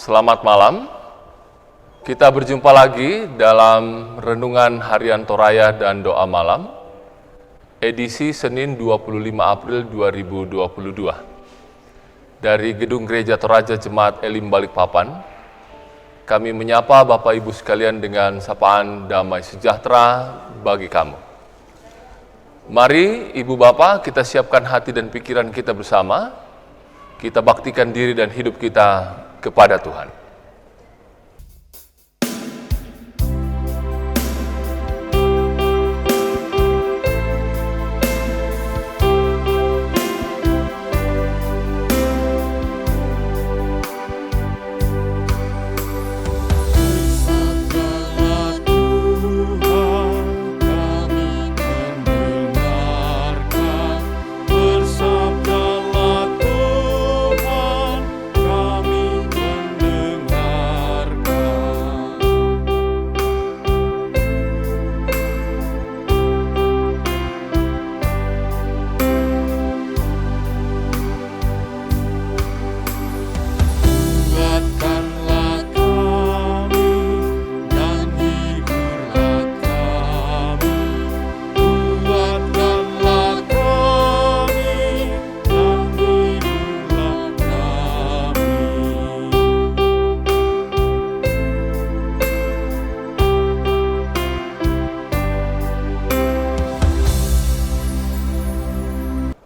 Selamat malam. Kita berjumpa lagi dalam Renungan Harian Toraya dan Doa Malam, edisi Senin 25 April 2022. Dari Gedung Gereja Toraja Jemaat Elim Balikpapan, kami menyapa Bapak Ibu sekalian dengan sapaan damai sejahtera bagi kamu. Mari Ibu Bapak kita siapkan hati dan pikiran kita bersama, kita baktikan diri dan hidup kita kepada Tuhan.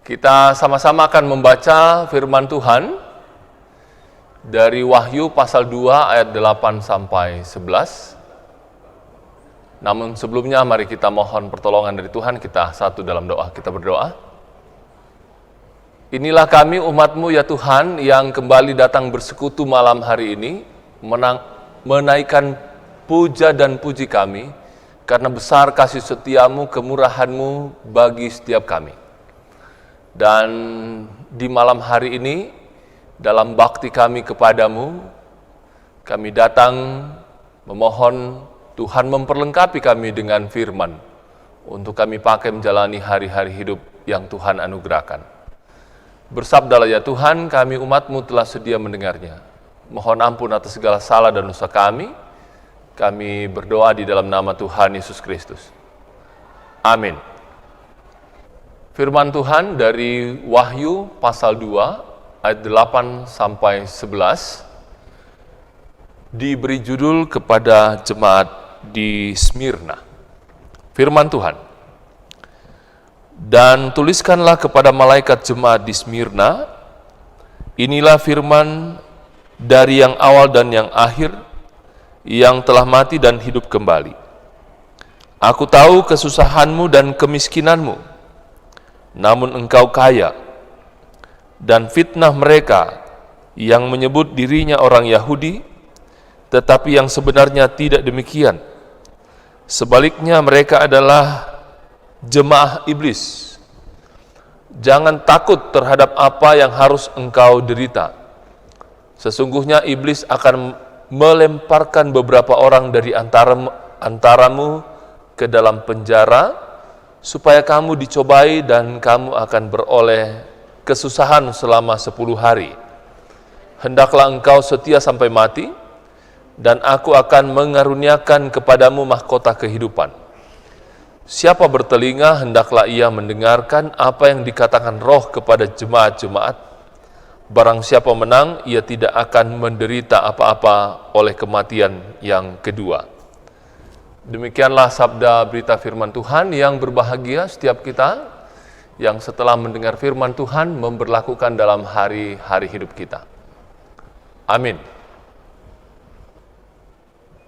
Kita sama-sama akan membaca firman Tuhan dari Wahyu pasal 2 ayat 8 sampai 11. Namun sebelumnya mari kita mohon pertolongan dari Tuhan, kita satu dalam doa, kita berdoa. Inilah kami umat-Mu ya Tuhan yang kembali datang bersekutu malam hari ini, menaikkan puja dan puji kami, karena besar kasih setia-Mu, kemurahan-Mu bagi setiap kami. Dan di malam hari ini, dalam bakti kami kepadamu, kami datang memohon Tuhan memperlengkapi kami dengan firman, untuk kami pakai menjalani hari-hari hidup yang Tuhan anugerahkan. Bersabdalah ya Tuhan, kami umat-Mu telah sedia mendengarnya. Mohon ampun atas segala salah dan dosa kami. Kami berdoa di dalam nama Tuhan Yesus Kristus. Amin. Firman Tuhan dari Wahyu pasal 2 ayat 8 sampai 11 diberi judul kepada jemaat di Smyrna. Firman Tuhan. Dan tuliskanlah kepada malaikat jemaat di Smyrna, inilah firman dari yang awal dan yang akhir, yang telah mati dan hidup kembali. Aku tahu kesusahanmu dan kemiskinanmu, namun engkau kaya, dan fitnah mereka yang menyebut dirinya orang Yahudi, tetapi yang sebenarnya tidak demikian. Sebaliknya mereka adalah jemaah iblis. Jangan takut terhadap apa yang harus engkau derita. Sesungguhnya iblis akan melemparkan beberapa orang dari antaramu ke dalam penjara, supaya kamu dicobai dan kamu akan beroleh kesusahan selama 10 hari. Hendaklah engkau setia sampai mati, dan aku akan mengaruniakan kepadamu mahkota kehidupan. Siapa bertelinga, hendaklah ia mendengarkan apa yang dikatakan Roh kepada jemaat-jemaat. Barang siapa menang, ia tidak akan menderita apa-apa oleh kematian yang kedua. Demikianlah sabda berita firman Tuhan. Yang berbahagia setiap kita yang setelah mendengar firman Tuhan memberlakukan dalam hari-hari hidup kita. Amin.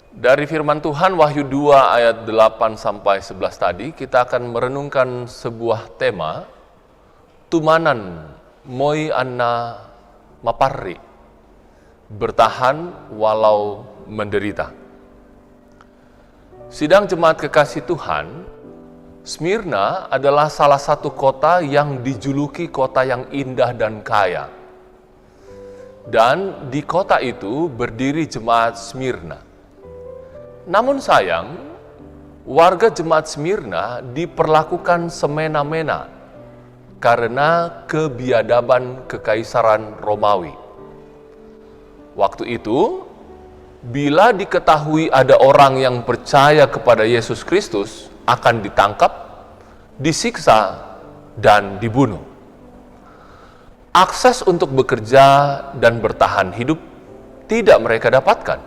Dari firman Tuhan Wahyu 2 ayat 8 sampai 11 tadi, kita akan merenungkan sebuah tema, tumanan moi anna maparri, bertahan walau menderita. Sidang jemaat kekasih Tuhan, Smyrna adalah salah satu kota yang dijuluki kota yang indah dan kaya. Dan di kota itu berdiri jemaat Smyrna. Namun sayang, warga jemaat Smyrna diperlakukan semena-mena karena kebiadaban Kekaisaran Romawi. Waktu itu, bila diketahui ada orang yang percaya kepada Yesus Kristus akan ditangkap, disiksa, dan dibunuh. Akses untuk bekerja dan bertahan hidup tidak mereka dapatkan.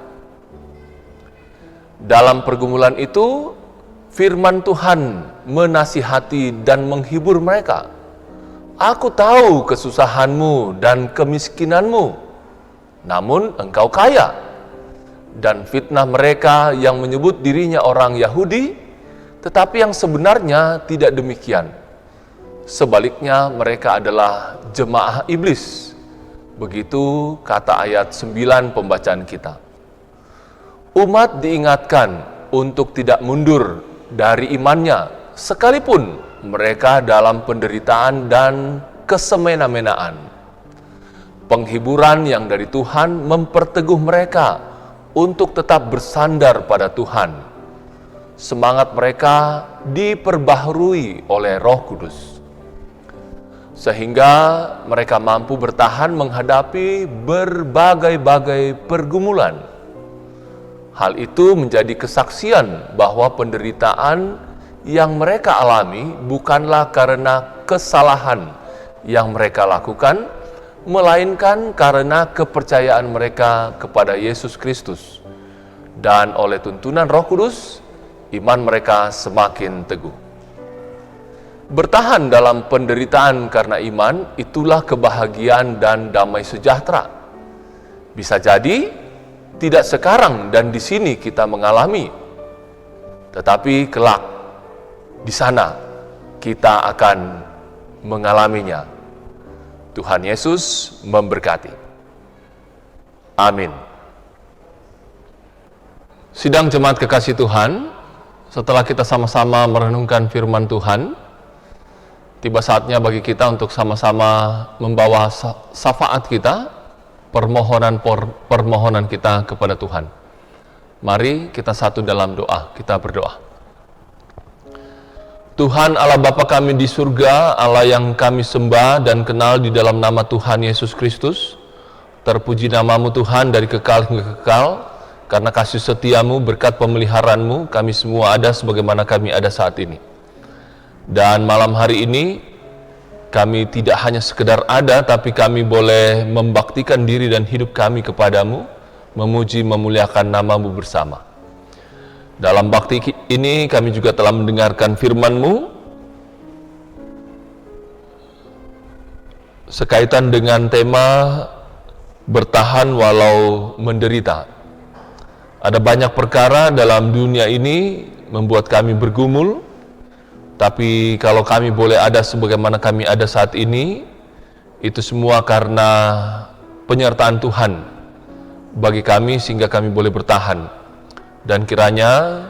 Dalam pergumulan itu, firman Tuhan menasihati dan menghibur mereka. Aku tahu kesusahanmu dan kemiskinanmu, namun engkau kaya. Dan fitnah mereka yang menyebut dirinya orang Yahudi, tetapi yang sebenarnya tidak demikian. Sebaliknya mereka adalah jemaah iblis. Begitu kata ayat 9 pembacaan kita. Umat diingatkan untuk tidak mundur dari imannya, sekalipun mereka dalam penderitaan dan kesemena-menaan. Penghiburan yang dari Tuhan memperteguh mereka untuk tetap bersandar pada Tuhan. Semangat mereka diperbaharui oleh Roh Kudus, sehingga mereka mampu bertahan menghadapi berbagai-bagai pergumulan. Hal itu menjadi kesaksian bahwa penderitaan yang mereka alami bukanlah karena kesalahan yang mereka lakukan, melainkan karena kepercayaan mereka kepada Yesus Kristus. Dan oleh tuntunan Roh Kudus, iman mereka semakin teguh. Bertahan dalam penderitaan karena iman, itulah kebahagiaan dan damai sejahtera. Bisa jadi, tidak sekarang dan di sini kita mengalami, tetapi kelak di sana kita akan mengalaminya. Tuhan Yesus memberkati. Amin. Sidang jemaat kekasih Tuhan, setelah kita sama-sama merenungkan firman Tuhan, tiba saatnya bagi kita untuk sama-sama membawa syafaat kita, permohonan kita kepada Tuhan. Mari kita satu dalam doa, kita berdoa. Tuhan Allah Bapa kami di surga, Allah yang kami sembah dan kenal di dalam nama Tuhan Yesus Kristus, terpuji namamu Tuhan dari kekal hingga kekal, karena kasih setiamu, berkat pemeliharaanmu, kami semua ada sebagaimana kami ada saat ini. Dan malam hari ini, kami tidak hanya sekedar ada, tapi kami boleh membaktikan diri dan hidup kami kepadamu, memuji, memuliakan namamu bersama. Dalam bakti ini kami juga telah mendengarkan firman-Mu sekaitan dengan tema bertahan walau menderita. Ada banyak perkara dalam dunia ini membuat kami bergumul, tapi kalau kami boleh ada sebagaimana kami ada saat ini, itu semua karena penyertaan Tuhan bagi kami sehingga kami boleh bertahan. Dan kiranya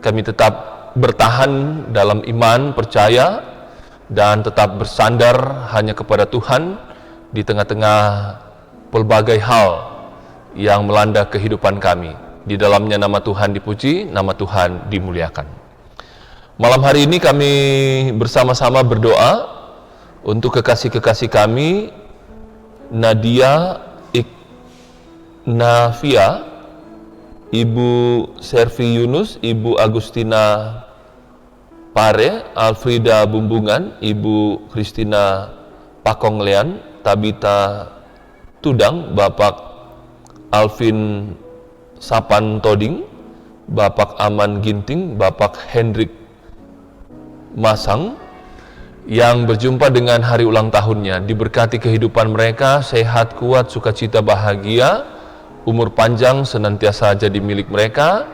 kami tetap bertahan dalam iman, percaya, dan tetap bersandar hanya kepada Tuhan di tengah-tengah pelbagai hal yang melanda kehidupan kami. Di dalamnya nama Tuhan dipuji, nama Tuhan dimuliakan. Malam hari ini kami bersama-sama berdoa untuk kekasih-kekasih kami, Nadia Ignavia, Ibu Servi Yunus, Ibu Agustina Pare, Alfrida Bumbungan, Ibu Christina Pakonglean, Tabita Tudang, Bapak Alvin Sapan Toding, Bapak Aman Ginting, Bapak Hendrik Masang, yang berjumpa dengan hari ulang tahunnya. Diberkati kehidupan mereka, sehat, kuat, sukacita, bahagia, umur panjang senantiasa jadi milik mereka.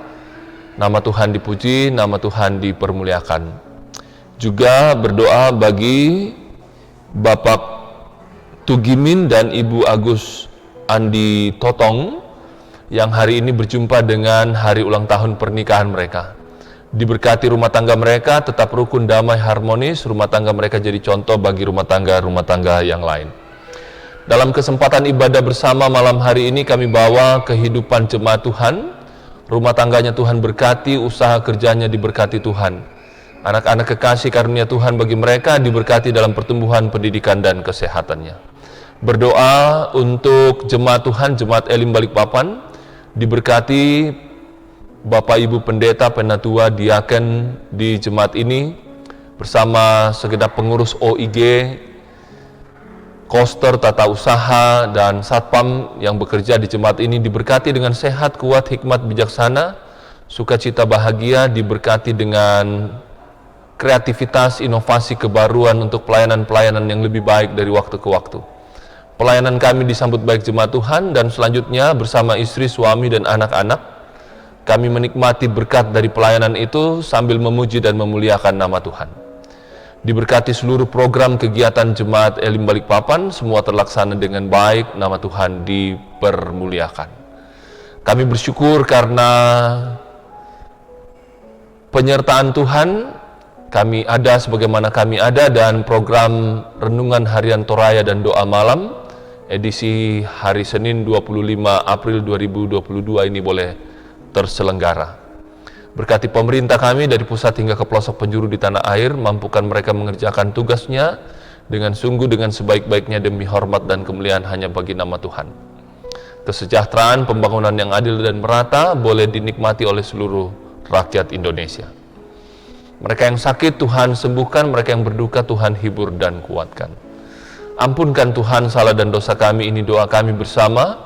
Nama Tuhan dipuji, nama Tuhan dipermuliakan. Juga berdoa bagi Bapak Tugimin dan Ibu Agus Andi Totong yang hari ini berjumpa dengan hari ulang tahun pernikahan mereka. Diberkati rumah tangga mereka tetap rukun, damai, harmonis. Rumah tangga mereka jadi contoh bagi rumah tangga yang lain. Dalam kesempatan ibadah bersama malam hari ini kami bawa kehidupan jemaat Tuhan. Rumah tangganya Tuhan berkati, usaha kerjanya diberkati Tuhan. Anak-anak kekasih karunia Tuhan bagi mereka diberkati dalam pertumbuhan, pendidikan, dan kesehatannya. Berdoa untuk jemaat Tuhan, jemaat Elim Balikpapan, diberkati Bapak Ibu Pendeta, Penatua, Diaken di jemaat ini, bersama segenap pengurus OIG, koster, tata usaha, dan satpam yang bekerja di jemaat ini, diberkati dengan sehat, kuat, hikmat, bijaksana, sukacita, bahagia, diberkati dengan kreativitas, inovasi, kebaruan untuk pelayanan-pelayanan yang lebih baik dari waktu ke waktu. Pelayanan kami disambut baik jemaat Tuhan, dan selanjutnya bersama istri, suami, dan anak-anak, kami menikmati berkat dari pelayanan itu sambil memuji dan memuliakan nama Tuhan. Diberkati seluruh program kegiatan jemaat Elim Balikpapan, semua terlaksana dengan baik, nama Tuhan dipermuliakan. Kami bersyukur karena penyertaan Tuhan, kami ada sebagaimana kami ada, dan program Renungan Harian Toraya dan Doa Malam edisi hari Senin 25 April 2022 ini boleh terselenggara. Berkati pemerintah kami dari pusat hingga ke pelosok penjuru di tanah air, mampukan mereka mengerjakan tugasnya dengan sungguh, dengan sebaik-baiknya, demi hormat dan kemuliaan hanya bagi nama Tuhan. Kesejahteraan, pembangunan yang adil dan merata boleh dinikmati oleh seluruh rakyat Indonesia. Mereka yang sakit Tuhan sembuhkan, mereka yang berduka Tuhan hibur dan kuatkan. Ampunkan Tuhan salah dan dosa kami, ini doa kami bersama.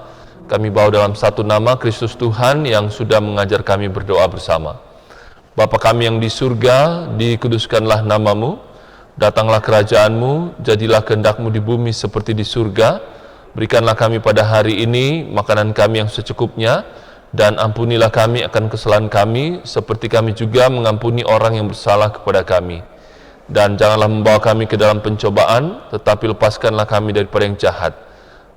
Kami bawa dalam satu nama, Kristus Tuhan yang sudah mengajar kami berdoa bersama. Bapa kami yang di surga, dikuduskanlah namamu, datanglah kerajaanmu, jadilah kehendak-mu di bumi seperti di surga. Berikanlah kami pada hari ini makanan kami yang secukupnya, dan ampunilah kami akan kesalahan kami, seperti kami juga mengampuni orang yang bersalah kepada kami. Dan janganlah membawa kami ke dalam pencobaan, tetapi lepaskanlah kami daripada yang jahat.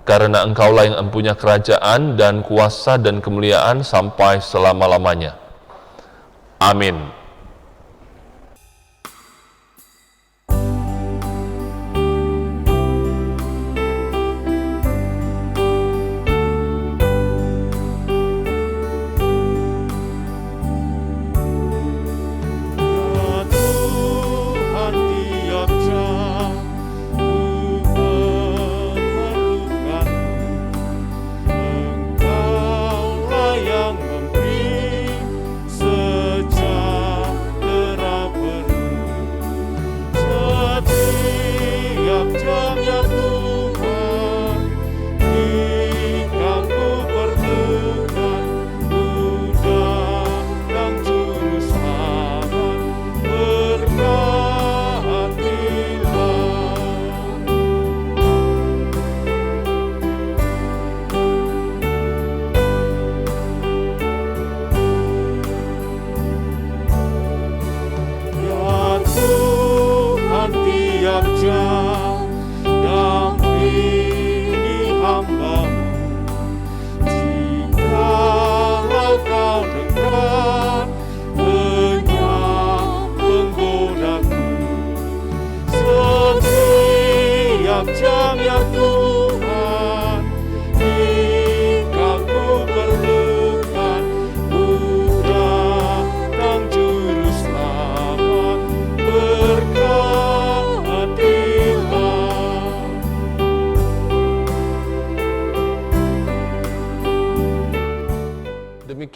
Karena Engkaulah yang empunya kerajaan dan kuasa dan kemuliaan sampai selama-lamanya. Amin.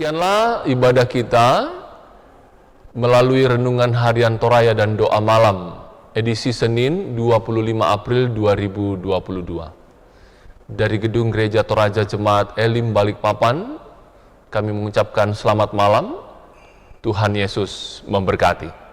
Demikianlah ibadah kita melalui Renungan Harian Toraya dan Doa Malam edisi Senin 25 April 2022. Dari Gedung Gereja Toraja Jemaat Elim Balikpapan, kami mengucapkan selamat malam. Tuhan Yesus memberkati.